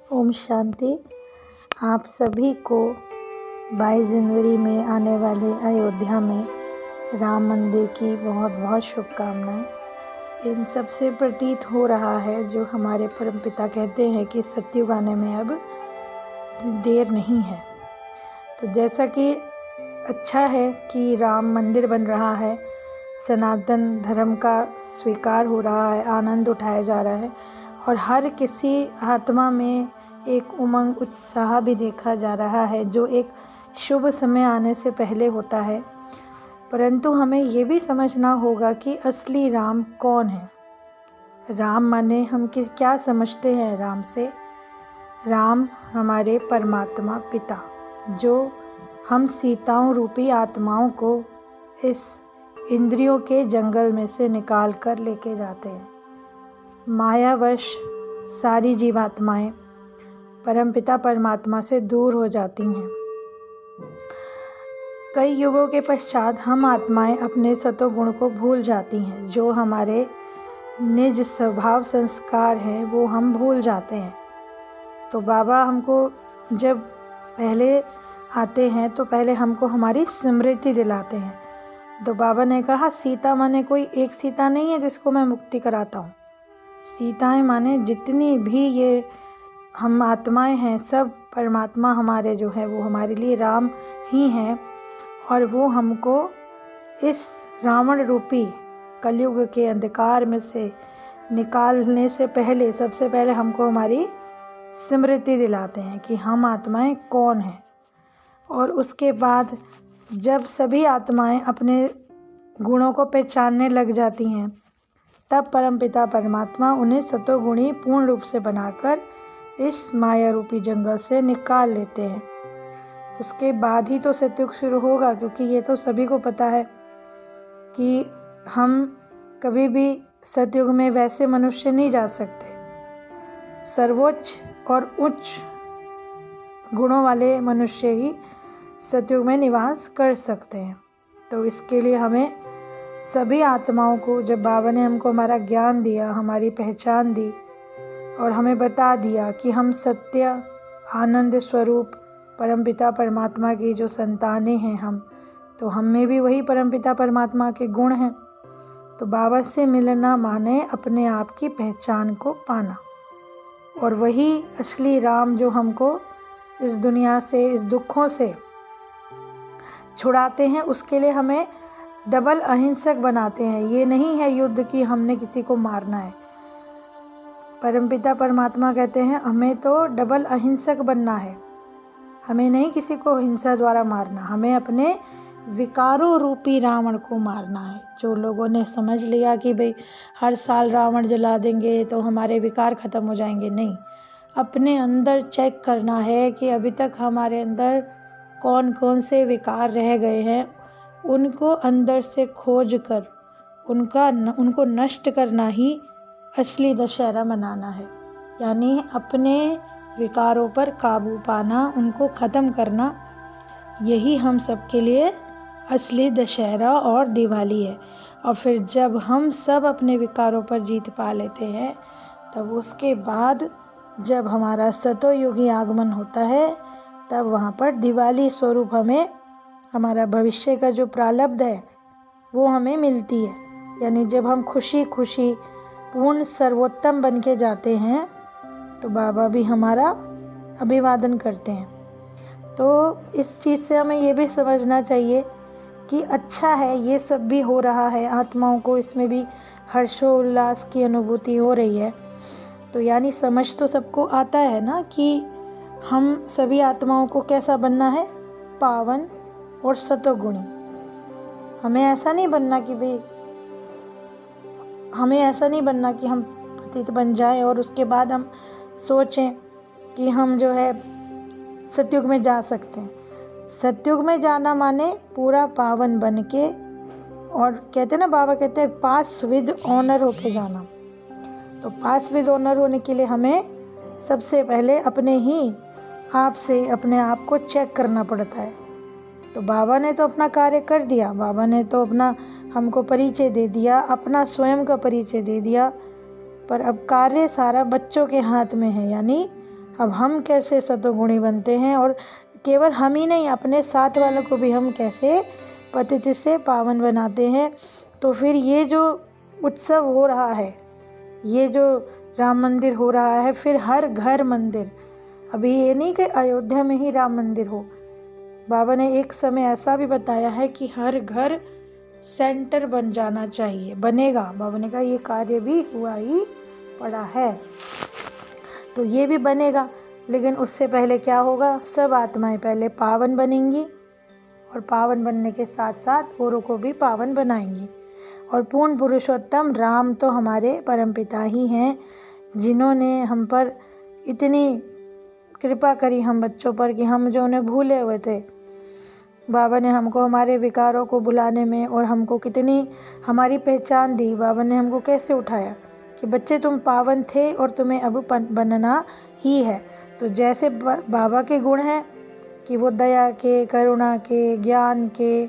ओम शांति। आप सभी को 22 जनवरी में आने वाले अयोध्या में राम मंदिर की बहुत बहुत शुभकामनाएं। इन सब से प्रतीत हो रहा है जो हमारे परमपिता कहते हैं कि सतयुग आने में अब देर नहीं है। तो जैसा कि अच्छा है कि राम मंदिर बन रहा है, सनातन धर्म का स्वीकार हो रहा है, आनंद उठाया जा रहा है और हर किसी आत्मा में एक उमंग उत्साह भी देखा जा रहा है जो एक शुभ समय आने से पहले होता है। परंतु हमें ये भी समझना होगा कि असली राम कौन है। राम माने हम क्या समझते हैं राम से? राम हमारे परमात्मा पिता, जो हम सीताओं रूपी आत्माओं को इस इंद्रियों के जंगल में से निकाल कर लेके जाते हैं। मायावश सारी जीवात्माएं परमपिता परमात्मा से दूर हो जाती हैं। कई युगों के पश्चात हम आत्माएं अपने सतोगुण को भूल जाती हैं। जो हमारे निज स्वभाव संस्कार हैं वो हम भूल जाते हैं। तो बाबा हमको जब पहले आते हैं तो पहले हमको हमारी स्मृति दिलाते हैं। तो बाबा ने कहा सीता माने कोई एक सीता नहीं है जिसको मैं मुक्ति कराता हूँ। सीताएं माने जितनी भी ये हम आत्माएं हैं, सब परमात्मा हमारे जो है वो हमारे लिए राम ही हैं और वो हमको इस रावण रूपी कलयुग के अंधकार में से निकालने से पहले सबसे पहले हमको हमारी स्मृति दिलाते हैं कि हम आत्माएं कौन हैं। और उसके बाद जब सभी आत्माएं अपने गुणों को पहचानने लग जाती हैं तब परमपिता परमात्मा उन्हें सतोगुणी पूर्ण रूप से बनाकर इस माया रूपी जंगल से निकाल लेते हैं। उसके बाद ही तो सतयुग शुरू होगा, क्योंकि ये तो सभी को पता है कि हम कभी भी सतयुग में वैसे मनुष्य नहीं जा सकते। सर्वोच्च और उच्च गुणों वाले मनुष्य ही सतयुग में निवास कर सकते हैं। तो इसके लिए हमें सभी आत्माओं को, जब बाबा ने हमको हमारा ज्ञान दिया, हमारी पहचान दी और हमें बता दिया कि हम सत्य आनंद स्वरूप परमपिता परमात्मा की जो संतानें हैं तो हम में भी वही परमपिता परमात्मा के गुण हैं। तो बाबा से मिलना माने अपने आप की पहचान को पाना, और वही असली राम जो हमको इस दुनिया से, इस दुखों से छुड़ाते हैं, उसके लिए हमें डबल अहिंसक बनाते हैं। ये नहीं है युद्ध कि हमने किसी को मारना है। परमपिता परमात्मा कहते हैं हमें तो डबल अहिंसक बनना है। हमें नहीं किसी को हिंसा द्वारा मारना, हमें अपने विकारों रूपी रावण को मारना है। जो लोगों ने समझ लिया कि भाई हर साल रावण जला देंगे तो हमारे विकार ख़त्म हो जाएंगे, नहीं। अपने अंदर चेक करना है कि अभी तक हमारे अंदर कौन कौन से विकार रह गए हैं, उनको अंदर से खोज कर उनको नष्ट करना ही असली दशहरा मनाना है। यानी अपने विकारों पर काबू पाना, उनको ख़त्म करना, यही हम सबके लिए असली दशहरा और दिवाली है। और फिर जब हम सब अपने विकारों पर जीत पा लेते हैं तब उसके बाद जब हमारा सतोयुगी आगमन होता है तब वहाँ पर दिवाली स्वरूप हमें हमारा भविष्य का जो प्रारब्ध है वो हमें मिलती है। यानी जब हम खुशी खुशी पूर्ण सर्वोत्तम बन के जाते हैं तो बाबा भी हमारा अभिवादन करते हैं। तो इस चीज़ से हमें ये भी समझना चाहिए कि अच्छा है ये सब भी हो रहा है, आत्माओं को इसमें भी हर्षोल्लास की अनुभूति हो रही है। तो यानी समझ तो सबको आता है ना कि हम सभी आत्माओं को कैसा बनना है, पावन और सतोगुणी। हमें ऐसा नहीं बनना कि हम पतित बन जाएं और उसके बाद हम सोचें कि हम जो है सतयुग में जा सकते हैं। सतयुग में जाना माने पूरा पावन बन के, और कहते हैं ना, बाबा कहते हैं पास विद ऑनर होके जाना। तो पास विद ऑनर होने के लिए हमें सबसे पहले अपने ही आप से अपने आप को चेक करना पड़ता है। तो बाबा ने तो अपना कार्य कर दिया, बाबा ने तो अपना हमको परिचय दे दिया, अपना स्वयं का परिचय दे दिया, पर अब कार्य सारा बच्चों के हाथ में है। यानी अब हम कैसे सतोगुणी बनते हैं, और केवल हम ही नहीं, अपने साथ वालों को भी हम कैसे पतित से पावन बनाते हैं। तो फिर ये जो उत्सव हो रहा है, ये जो राम मंदिर हो रहा है, फिर हर घर मंदिर, अभी ये नहीं कि अयोध्या में ही राम मंदिर हो। बाबा ने एक समय ऐसा भी बताया है कि हर घर सेंटर बन जाना चाहिए, बनेगा। बाबा ने कहा ये कार्य भी हुआ ही पड़ा है, तो ये भी बनेगा। लेकिन उससे पहले क्या होगा, सब आत्माएं पहले पावन बनेंगी, और पावन बनने के साथ साथ औरों को भी पावन बनाएंगी। और पूर्ण पुरुषोत्तम राम तो हमारे परमपिता ही हैं, जिन्होंने हम पर इतनी कृपा करी, हम बच्चों पर, कि हम जो उन्हें भूले हुए थे, बाबा ने हमको हमारे विकारों को भुलाने में, और हमको कितनी हमारी पहचान दी। बाबा ने हमको कैसे उठाया कि बच्चे तुम पावन थे और तुम्हें अब बनना ही है। तो जैसे बाबा के गुण हैं कि वो दया के, करुणा के, ज्ञान के,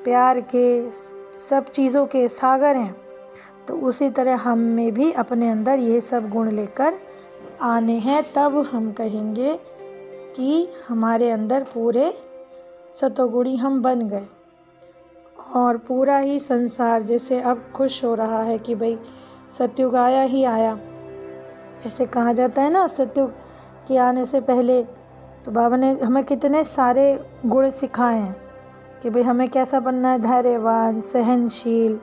प्यार के, सब चीज़ों के सागर हैं, तो उसी तरह हम में भी अपने अंदर ये सब गुण लेकर आने हैं। तब हम कहेंगे कि हमारे अंदर पूरे सतोगुणी हम बन गए। और पूरा ही संसार जैसे अब खुश हो रहा है कि भाई सतयुग आया ही आया, ऐसे कहा जाता है ना, सतयुग के आने से पहले। तो बाबा ने हमें कितने सारे गुण सिखाए हैं कि भाई हमें कैसा बनना है, धैर्यवान, सहनशील,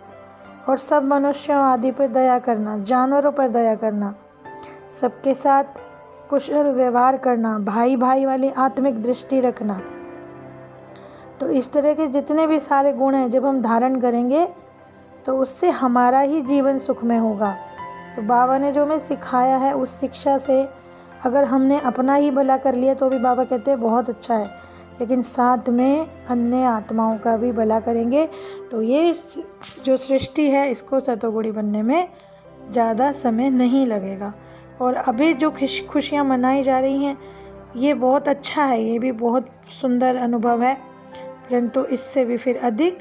और सब मनुष्यों आदि पर दया करना, जानवरों पर दया करना, सबके साथ कुशल व्यवहार करना, भाई भाई वाली आत्मिक दृष्टि रखना। तो इस तरह के जितने भी सारे गुण हैं, जब हम धारण करेंगे तो उससे हमारा ही जीवन सुखमय होगा। तो बाबा ने जो हमें सिखाया है, उस शिक्षा से अगर हमने अपना ही भला कर लिया तो भी बाबा कहते हैं बहुत अच्छा है, लेकिन साथ में अन्य आत्माओं का भी भला करेंगे तो ये जो सृष्टि है, इसको सतोगुणी बनने में ज़्यादा समय नहीं लगेगा। और अभी जो खुशियाँ मनाई जा रही हैं, ये बहुत अच्छा है, ये भी बहुत सुंदर अनुभव है, परंतु इससे भी फिर अधिक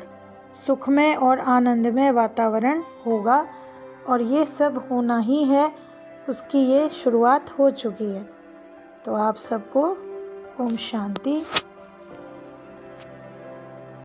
सुखमय और आनंदमय वातावरण होगा, और ये सब होना ही है, उसकी ये शुरुआत हो चुकी है। तो आप सबको ओम शांति।